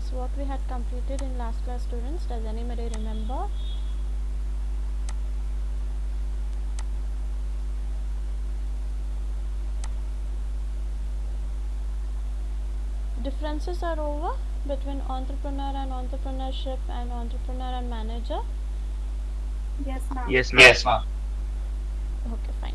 Yes, what we had completed in last class, students, does anybody remember? Differences are over between entrepreneur and entrepreneurship and entrepreneur and manager. Yes, ma'am. Yes, ma'am. Okay, fine.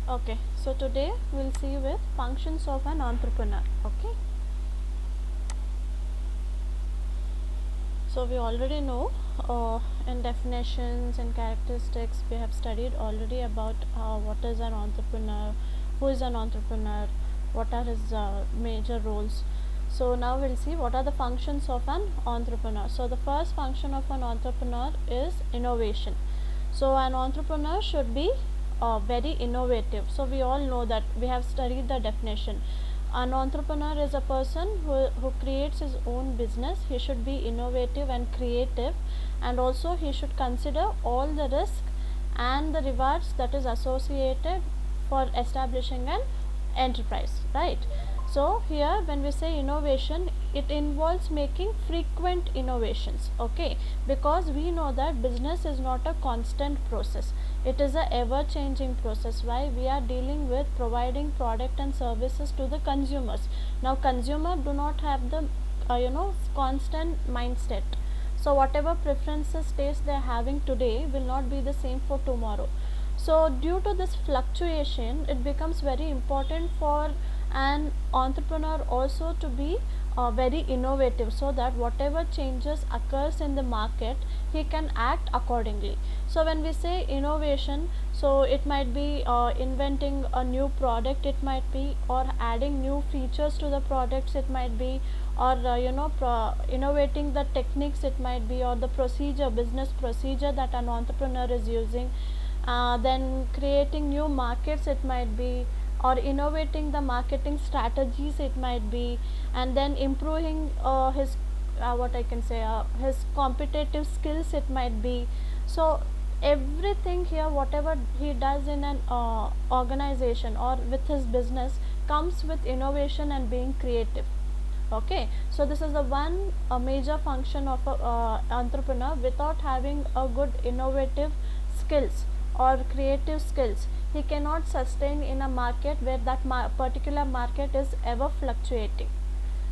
Okay, so today we'll see with functions of an entrepreneur. Okay, so we already know in definitions and characteristics we have studied already about what is an entrepreneur, who is an entrepreneur, what are his major roles. So now we'll see what are the functions of an entrepreneur. So the first function of an entrepreneur is innovation. So an entrepreneur should be very innovative. So we all know that, we have studied the definition. An entrepreneur is a person who creates his own business. He should be innovative and creative, and also he should consider all the risk and the rewards that is associated for establishing an enterprise, right? So here when we say innovation, it involves making frequent innovations, okay, because we know that business is not a constant process, it is a ever changing process. Why? We are dealing with providing product and services to the consumers. Now consumer do not have the constant mindset, so whatever preferences taste they are having today will not be the same for tomorrow. So due to this fluctuation, it becomes very important for an entrepreneur also to be very innovative, so that whatever changes occurs in the market, he can act accordingly. So when we say innovation, so it might be inventing a new product, it might be, or adding new features to the products, it might be, or innovating the techniques, it might be, or the procedure, business procedure that an entrepreneur is using, then creating new markets, it might be, or innovating the marketing strategies, it might be, and then improving his what I can say, his competitive skills, it might be. So everything here, whatever he does in an organization or with his business, comes with innovation and being creative. Okay, so this is the one major function of a entrepreneur. Without having a good innovative skills or creative skills, he cannot sustain in a market where that particular market is ever fluctuating.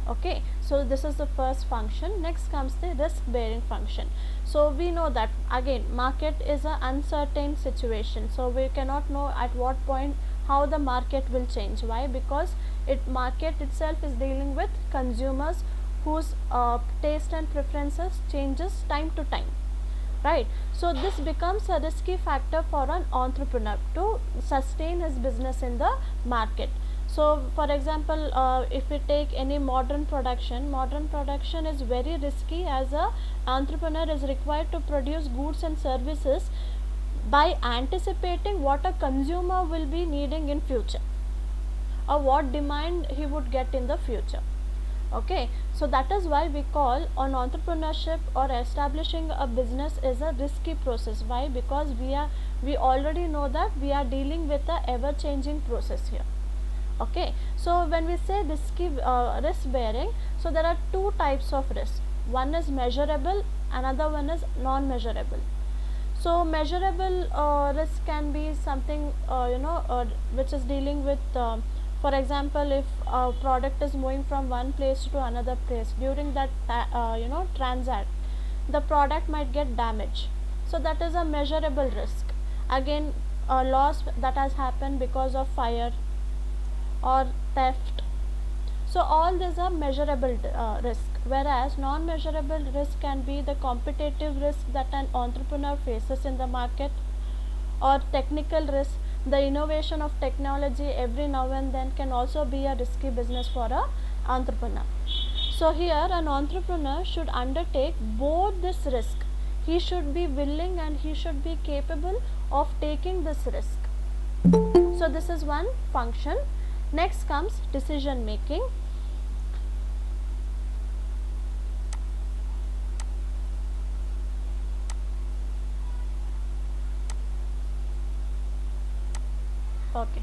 Okay, so this is the first function. Next comes the risk bearing function. So we know that again market is an uncertain situation, so we cannot know at what point how the market will change. Why? Because it market itself is dealing with consumers whose taste and preferences changes time to time, right? So this becomes a risky factor for an entrepreneur to sustain his business in the market. So for example, if we take any modern production is very risky, as a entrepreneur is required to produce goods and services by anticipating what a consumer will be needing in future, or what demand he would get in the future. Okay, so that is why we call on entrepreneurship or establishing a business is a risky process. Why? Because we already know that we are dealing with a ever changing process here. Okay, so when we say risky risk bearing, so there are two types of risk. One is measurable, another one is non measurable. So measurable risk can be something which is dealing with for example, if a product is moving from one place to another place, during that transact, the product might get damaged, so that is a measurable risk. Again, a loss that has happened because of fire or theft, so all these are measurable risk, whereas non-measurable risk can be the competitive risk that an entrepreneur faces in the market, or technical risk. The innovation of technology every now and then can also be a risky business for a entrepreneur. So here an entrepreneur should undertake both this risk. He should be willing and he should be capable of taking this risk. So this is one function. Next comes decision making. Okay.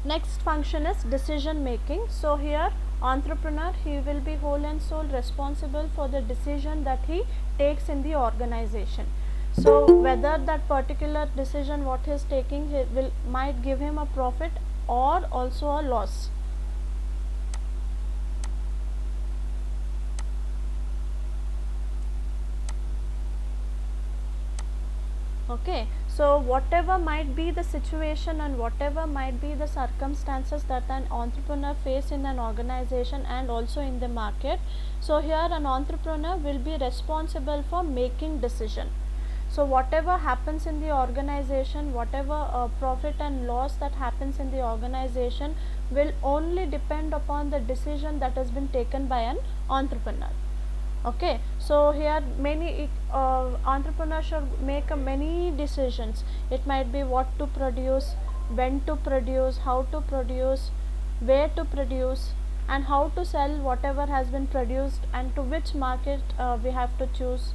Next function is decision making. So here entrepreneur, he will be whole and sole responsible for the decision that he takes in the organization. So whether that particular decision what he is taking, he will might give him a profit or also a loss. Okay, so whatever might be the situation and whatever might be the circumstances that an entrepreneur face in an organization and also in the market, so here an entrepreneur will be responsible for making decision. So whatever happens in the organization, whatever profit and loss that happens in the organization will only depend upon the decision that has been taken by an entrepreneur. Okay, so here many entrepreneurs should make many decisions. It might be what to produce, when to produce, how to produce, where to produce, and how to sell whatever has been produced, and to which market we have to choose.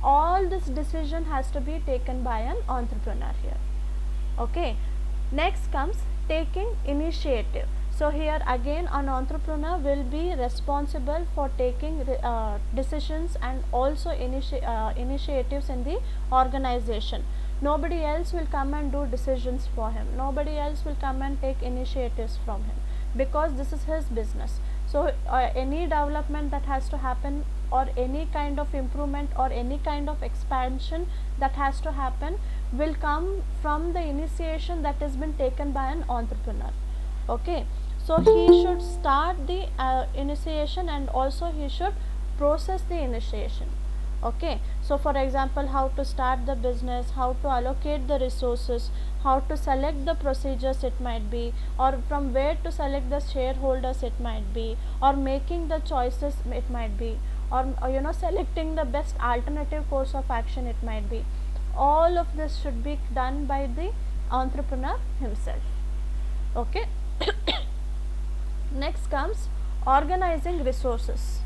All this decision has to be taken by an entrepreneur here. Okay, next comes taking initiative. So here again an entrepreneur will be responsible for taking decisions and also initiatives in the organization. Nobody else will come and do decisions for him. Nobody else will come and take initiatives from him, because this is his business. So any development that has to happen, or any kind of improvement or any kind of expansion that has to happen, will come from the initiation that has been taken by an entrepreneur. Okay, so he should start the initiation and also he should process the initiation. Okay, so for example, how to start the business, how to allocate the resources, how to select the procedures it might be, or from where to select the shareholders it might be, or making the choices it might be, or selecting the best alternative course of action it might be. All of this should be done by the entrepreneur himself. Okay. Next comes organizing resources.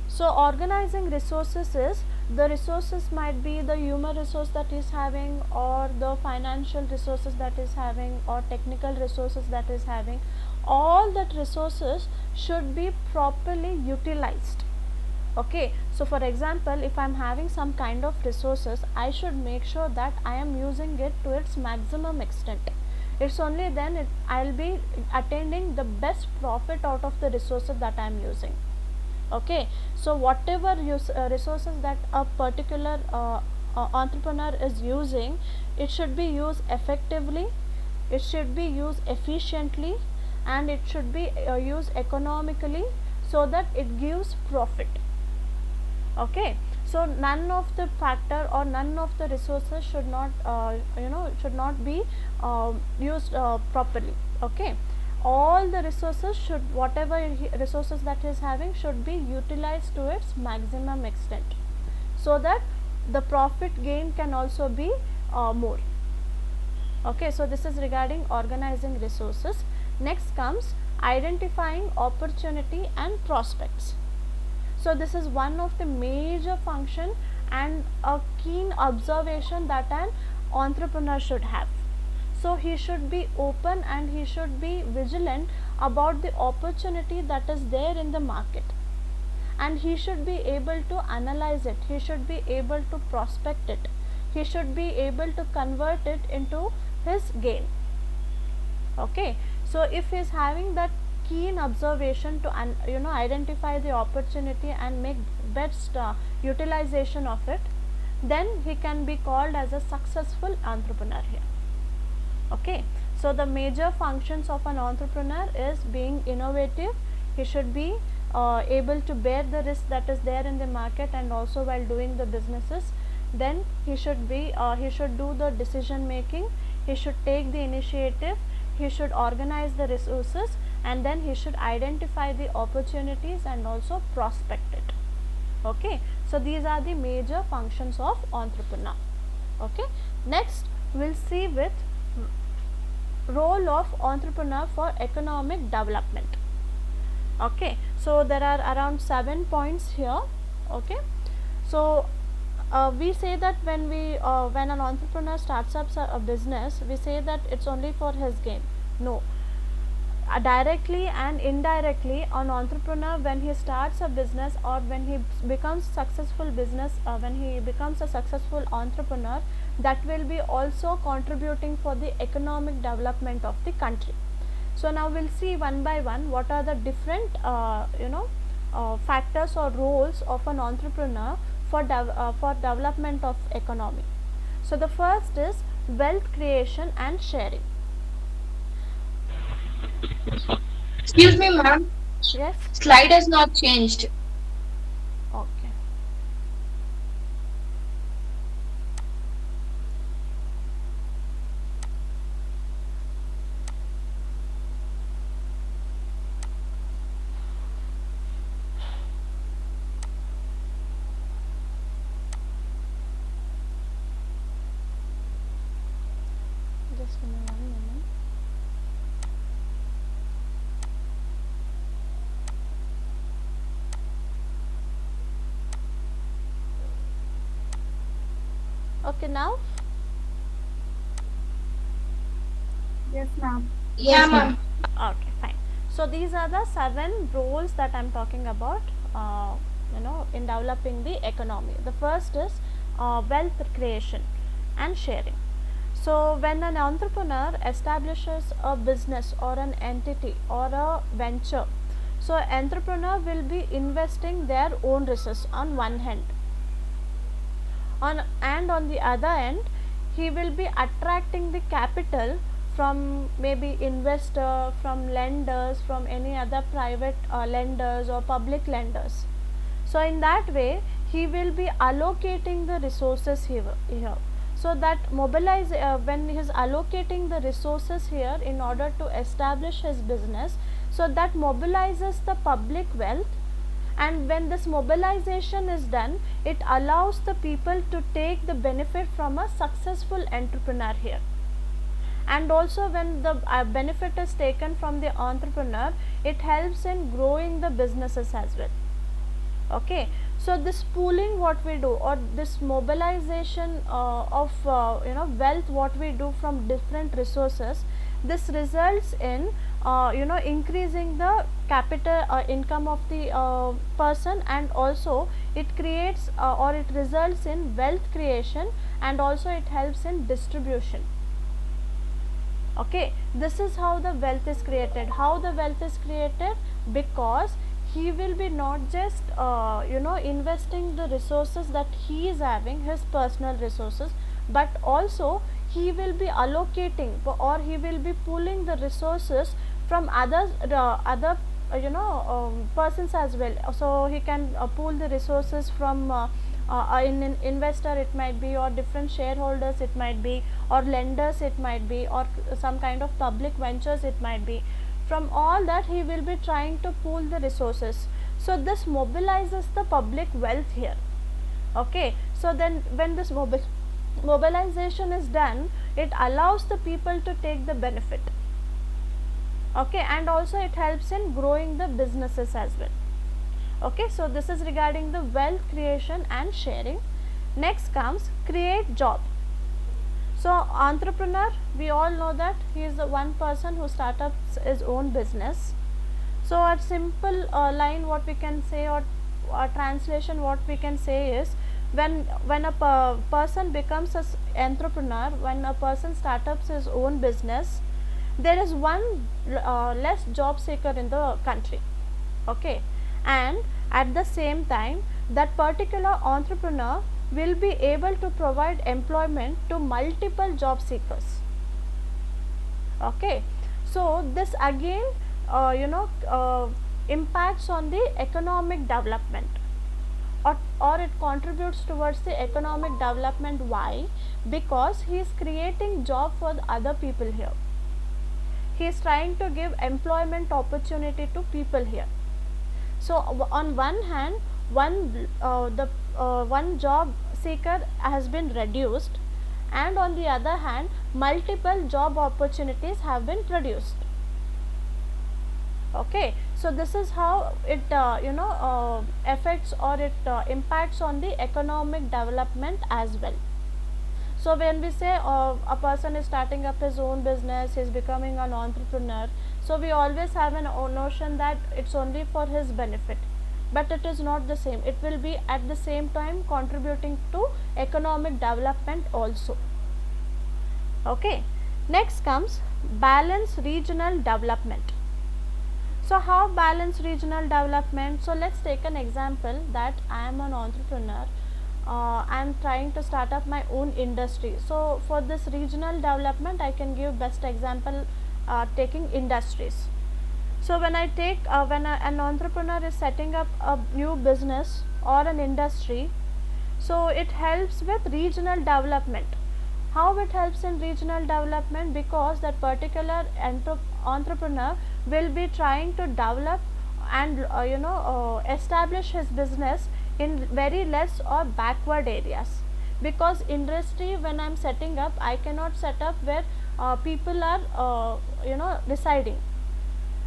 So organizing resources is, the resources might be the human resource that is having, or the financial resources that is having, or technical resources that is having. All that resources should be properly utilized. Okay, so for example, if I am having some kind of resources, I should make sure that I am using it to its maximum extent. It's only then I'll be attaining the best profit out of the resources that I am using. Okay, so whatever resources that a particular entrepreneur is using, it should be used effectively, it should be used efficiently, and it should be used economically, so that it gives profit. Okay, so none of the factor or none of the resources should not should not be used properly. Okay, all the resources should, whatever resources that he is having, should be utilized to its maximum extent, so that the profit gain can also be more. Okay, so this is regarding organizing resources. Next comes identifying opportunity and prospects. So this is one of the major function and a keen observation that an entrepreneur should have. So he should be open and he should be vigilant about the opportunity that is there in the market, and he should be able to analyze it, he should be able to prospect it, he should be able to convert it into his gain. Okay, so if he is having that keen observation to identify the opportunity and make best utilization of it, then he can be called as a successful entrepreneur here. Okay, so the major functions of an entrepreneur is being innovative, he should be able to bear the risk that is there in the market and also while doing the businesses. Then he should be he should do the decision making, he should take the initiative, he should organize the resources, and then he should identify the opportunities and also prospect it. Okay, so these are the major functions of entrepreneur. Okay, next we'll see with role of entrepreneur for economic development. Okay, so there are around 7 points here. Okay, so we say that when an entrepreneur starts up a business, we say that it's only for his gain. No, directly and indirectly, an entrepreneur, when he starts a business or when he becomes successful business, when he becomes a successful entrepreneur, that will be also contributing for the economic development of the country. So now we'll see one by one what are the different factors or roles of an entrepreneur for development of economy. So the first is wealth creation and sharing. Excuse me, ma'am. Yes. Slide has not changed. Okay. Just give me one moment. Okay, now. Yes, ma'am. Yeah, ma'am. Okay, fine. So these are the 7 roles that I'm talking about. In developing the economy. The first is wealth creation and sharing. So when an entrepreneur establishes a business or an entity or a venture, so entrepreneur will be investing their own resources on one hand, and on the other end he will be attracting the capital from maybe investor, from lenders, from any other private lenders or public lenders. So in that way he will be allocating the resources here. So that when he is allocating the resources here in order to establish his business, so that mobilizes the public wealth, and when this mobilization is done, it allows the people to take the benefit from a successful entrepreneur here. And also when the benefit is taken from the entrepreneur, it helps in growing the businesses as well. Okay, so this pooling what we do, or this mobilization of wealth what we do from different resources, this results in increasing the capital income of the person, and also it creates or it results in wealth creation, and also it helps in distribution. Okay, this is how the wealth is created. How the wealth is created? Because he will be not just investing the resources that he is having, his personal resources, but also he will be allocating, or he will be pulling the resources from other persons as well. So he can pull the resources from in an investor it might be, or different shareholders it might be, or lenders it might be, or some kind of public ventures it might be. From all that he will be trying to pool the resources. So this mobilizes the public wealth here. Okay, so then when this mobilization is done, it allows the people to take the benefit. Okay, and also it helps in growing the businesses as well. Okay, so this is regarding the wealth creation and sharing. Next comes create job. So entrepreneur, we all know that he is the one person who starts up his own business. So a simple line what we can say, or translation what we can say is, when a person becomes an entrepreneur, when a person starts up his own business, there is one less job seeker in the country. Okay, and at the same time that particular entrepreneur will be able to provide employment to multiple job seekers. Okay, so this again impacts on the economic development, or it contributes towards the economic development. Why? Because he is creating job for the other people here. He is trying to give employment opportunity to people here. So on one hand, one job seeker has been reduced, and on the other hand multiple job opportunities have been produced. Okay, so this is how it affects or it impacts on the economic development as well. So when we say a person is starting up his own business, he is becoming an entrepreneur, so we always have an notion that it's only for his benefit, but it is not the same. It will be at the same time contributing to economic development also. Okay, next comes balance regional development. So how balance regional development? So let's take an example that I am an entrepreneur. I am trying to start up my own industry. So for this regional development, I can give best example taking industries. So when I take an entrepreneur is setting up a new business or an industry, so it helps with regional development. How it helps in regional development? Because that particular entrepreneur will be trying to develop and establish his business in very less or backward areas. Because industry, when I am setting up, I cannot set up where people are residing.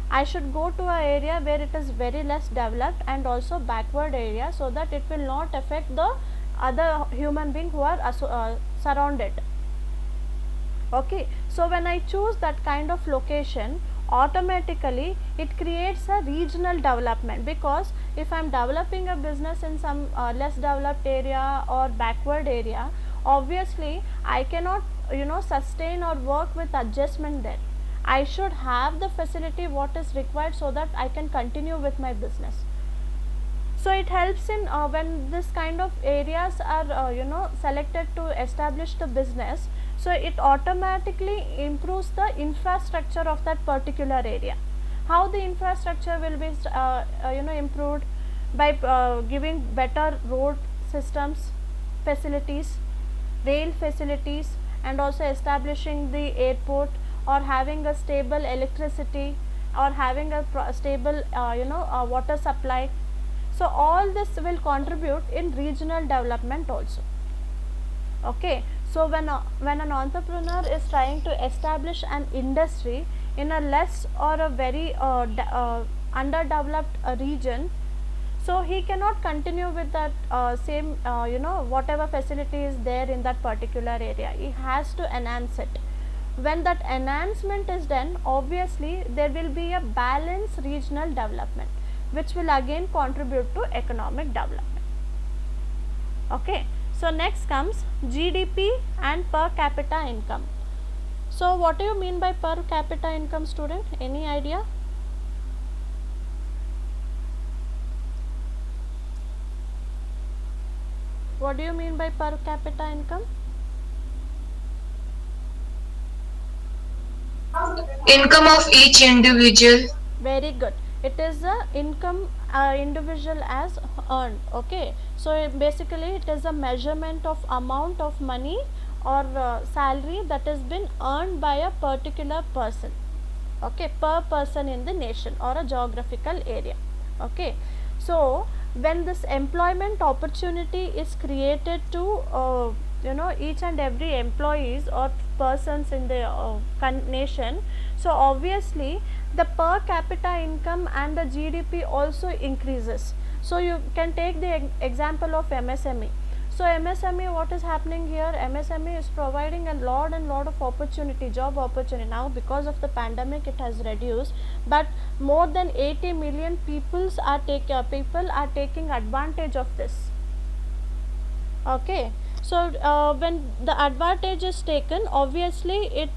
I should go to an area where it is very less developed and also backward area, so that it will not affect the other human being who are surrounded. Okay, so when I choose that kind of location, automatically it creates a regional development, because if I am developing a business in some less developed area or backward area, obviously I cannot sustain or work with adjustment there. I should have the facility what is required so that I can continue with my business. So it helps in when this kind of areas are selected to establish the business, so it automatically improves the infrastructure of that particular area. How the infrastructure will be improved? By giving better road systems, facilities, rail facilities, and also establishing the airport, or having a stable electricity, or having a stable water supply. So all this will contribute in regional development also. Okay, so when an entrepreneur is trying to establish an industry in a less or a very underdeveloped region, so he cannot continue with that same whatever facility is there in that particular area. He has to enhance it. When that enhancement is done, obviously there will be a balanced regional development, which will again contribute to economic development. Okay, so next comes GDP and per capita income. So what do you mean by per capita income, student? Any idea? What do you mean by per capita income? Income of each individual. Very good. It is the income individual as earned. Okay, so basically it is a measurement of amount of money or salary that has been earned by a particular person. Okay, per person in the nation or a geographical area. Okay, so when this employment opportunity is created to each and every employees or persons in the nation, so obviously the per capita income and the GDP also increases. So you can take the example of MSME. So MSME, what is happening here? MSME is providing a lot and lot of opportunity, job opportunity. Now because of the pandemic it has reduced, but more than 80 million people are taking advantage of this. Okay, so when the advantage is taken, obviously it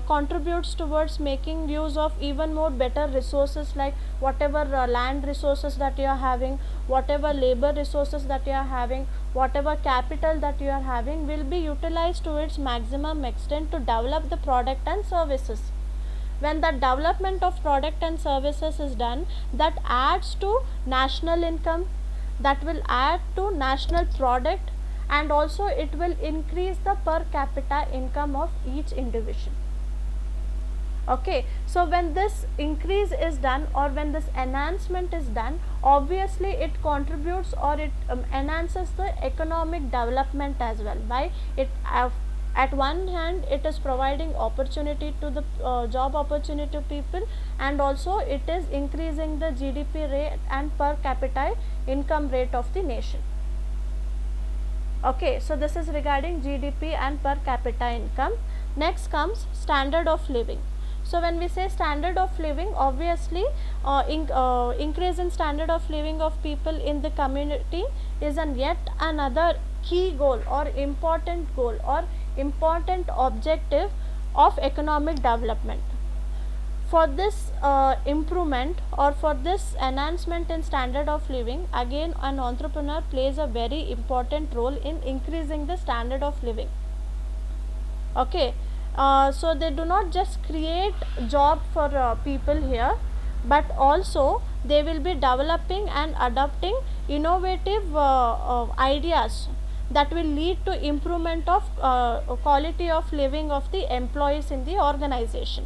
contributes towards making use of even more better resources, like whatever land resources that you are having, whatever labor resources that you are having, whatever capital that you are having will be utilized to its maximum extent to develop the product and services. When the development of product and services is done, that adds to national income, that will add to national product, and also it will increase the per capita income of each individual. Okay, so when this increase is done or when this enhancement is done, obviously it contributes or it enhances the economic development as well. Why? It At one hand, it is providing opportunity to the job opportunity to people, and also it is increasing the GDP rate and per capita income rate of the nation. Okay, so this is regarding GDP and per capita income. Next comes standard of living. So when we say standard of living, obviously increase in standard of living of people in the community is yet another key goal or important objective of economic development. For this improvement or for this enhancement in standard of living, again an entrepreneur plays a very important role in increasing the standard of living. Okay, so they do not just create job for people here, but also they will be developing and adopting innovative ideas that will lead to improvement of quality of living of the employees in the organization.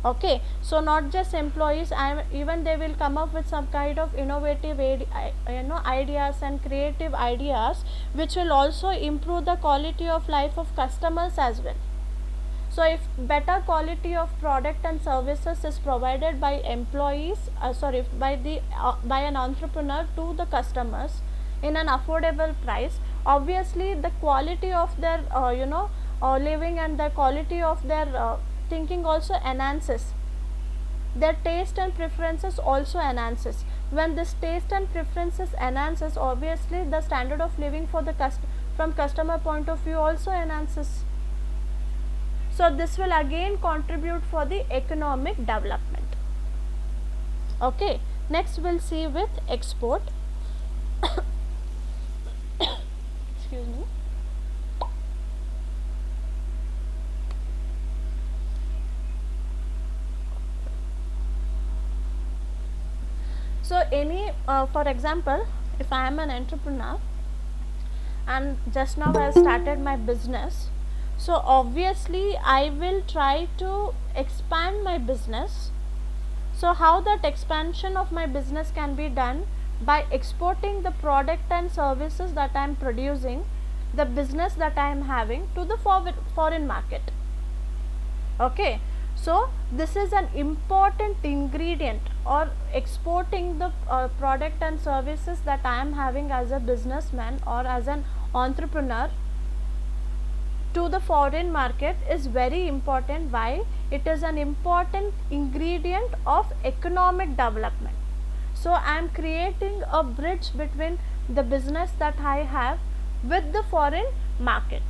Okay, so not just employees, even they will come up with some kind of innovative ideas and creative ideas which will also improve the quality of life of customers as well. So if better quality of product and services is provided by employees, by an entrepreneur to the customers in an affordable price, obviously the quality of their living and the quality of their thinking also enhances. Their taste and preferences also enhances. When this taste and preferences enhances, obviously the standard of living for the from customer point of view also enhances. So this will again contribute for the economic development. Okay, next we'll see with export. Excuse me. So for example, if I am an entrepreneur and just now I started my business, so obviously I will try to expand my business. So how that expansion of my business can be done? By exporting the product and services that I am producing, the business that I am having, to the foreign market. Okay, so this is an important ingredient, or exporting the product and services that I am having as a businessman or as an entrepreneur to the foreign market is very important. Why? It is an important ingredient of economic development. So I am creating a bridge between the business that I have with the foreign market.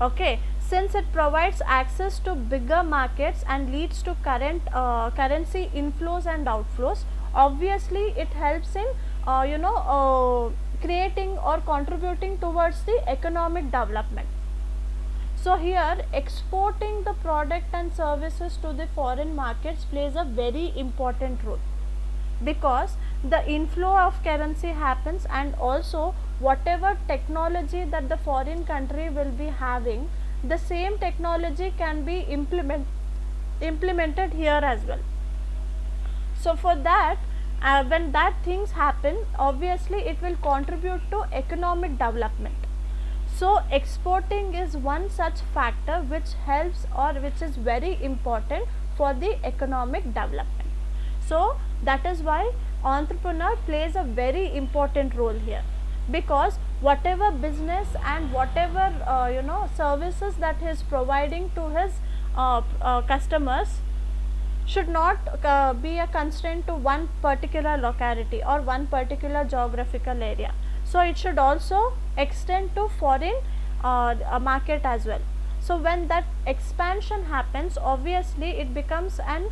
Okay, since it provides access to bigger markets and leads to currency inflows and outflows, obviously it helps in creating or contributing towards the economic development. So here exporting the product and services to the foreign markets plays a very important role, because the inflow of currency happens, and also whatever technology that the foreign country will be having, the same technology can be implemented here as well. So for that, when that things happen, obviously it will contribute to economic development. So exporting is one such factor which helps, or which is very important for the economic development. So that is why entrepreneur plays a very important role here, because whatever business and whatever services that he is providing to his customers should not be a constraint to one particular locality or one particular geographical area. So it should also extend to foreign market as well. So when that expansion happens, obviously it becomes an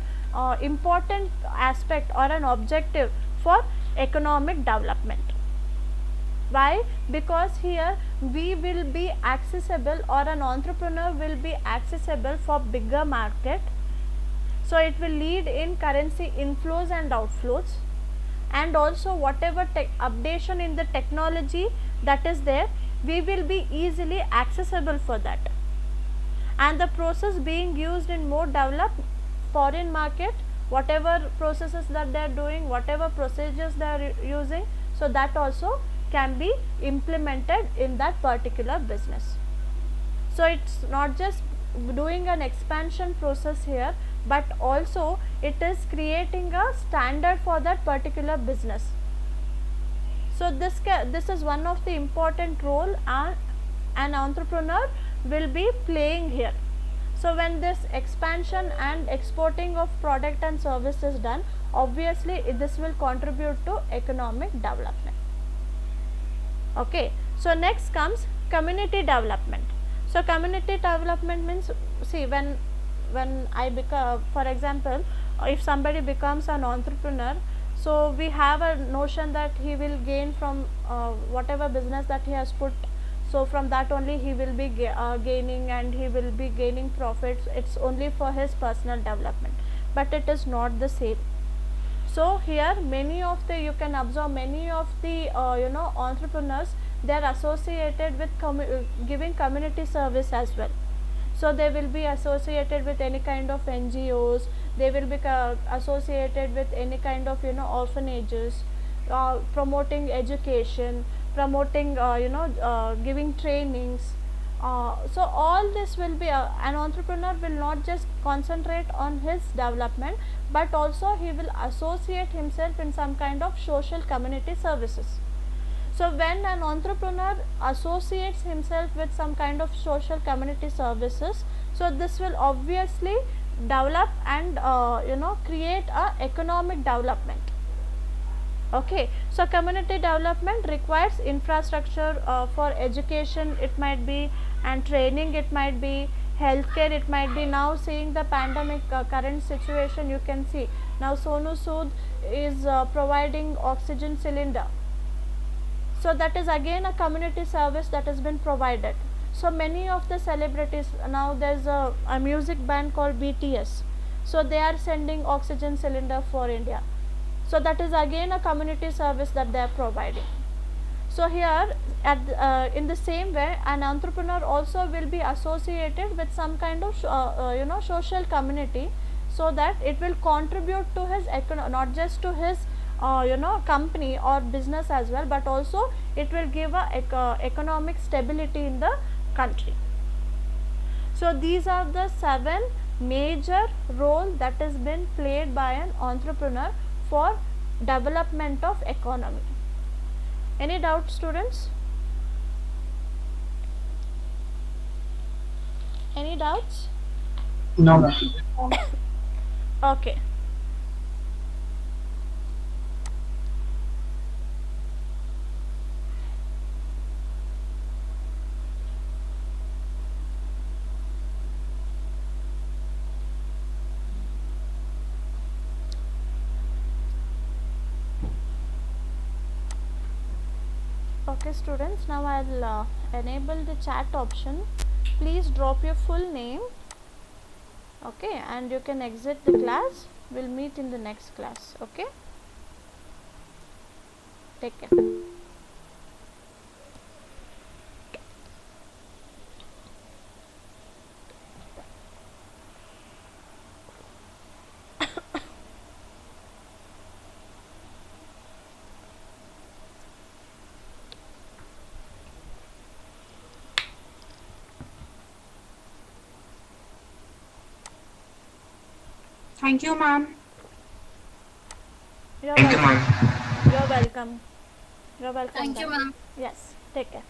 important aspect or an objective for economic development. Why? Because here we will be accessible, or an entrepreneur will be accessible for bigger market. So it will lead in currency inflows and outflows, and also whatever updation in the technology that is there, we will be easily accessible for that. And the process being used in more developed foreign market, whatever processes that they are doing, whatever procedures they are using, so that also can be implemented in that particular business. So it's not just doing an expansion process here, but also it is creating a standard for that particular business. So this is one of the important role an entrepreneur will be playing here. So when this expansion and exporting of product and service is done, obviously this will contribute to economic development. Okay, so next comes community development. So community development means, see, when I become, for example, if somebody becomes an entrepreneur, so we have a notion that he will gain from whatever business that he has put. So from that only he will be gaining, and he will be gaining profits. It's only for his personal development, but it is not the same. So here many of the, you can observe many of the entrepreneurs, they are associated with giving community service as well. So they will be associated with any kind of NGOs, they will be associated with any kind of orphanages, promoting education, promoting giving trainings. So all this will be an entrepreneur will not just concentrate on his development, but also he will associate himself in some kind of social community services. So when an entrepreneur associates himself with some kind of social community services, so this will obviously develop and create a economic development. Okay, so community development requires infrastructure for education, it might be, and training, it might be, healthcare, it might be. Now seeing the pandemic current situation, you can see now Sonu Sood is providing oxygen cylinder. So that is again a community service that has been provided. So many of the celebrities, now there's a music band called BTS, so they are sending oxygen cylinder for India. So that is again a community service that they are providing. So here in the same way, an entrepreneur also will be associated with some kind of social community, so that it will contribute to his not just to his company or business as well, but also it will give a economic stability in the country. So these are the 7 major role that has been played by an entrepreneur for development of economy. Any doubt, students? Any doubts? No. Okay. Okay students, now I'll enable the chat option. Please drop your full name, okay, and you can exit the class. We'll meet in the next class. Okay, take care. Thank you, ma'am. You're Thank you, welcome. ma'am. You're welcome. You're welcome. Thank you, ma'am. Yes, take care.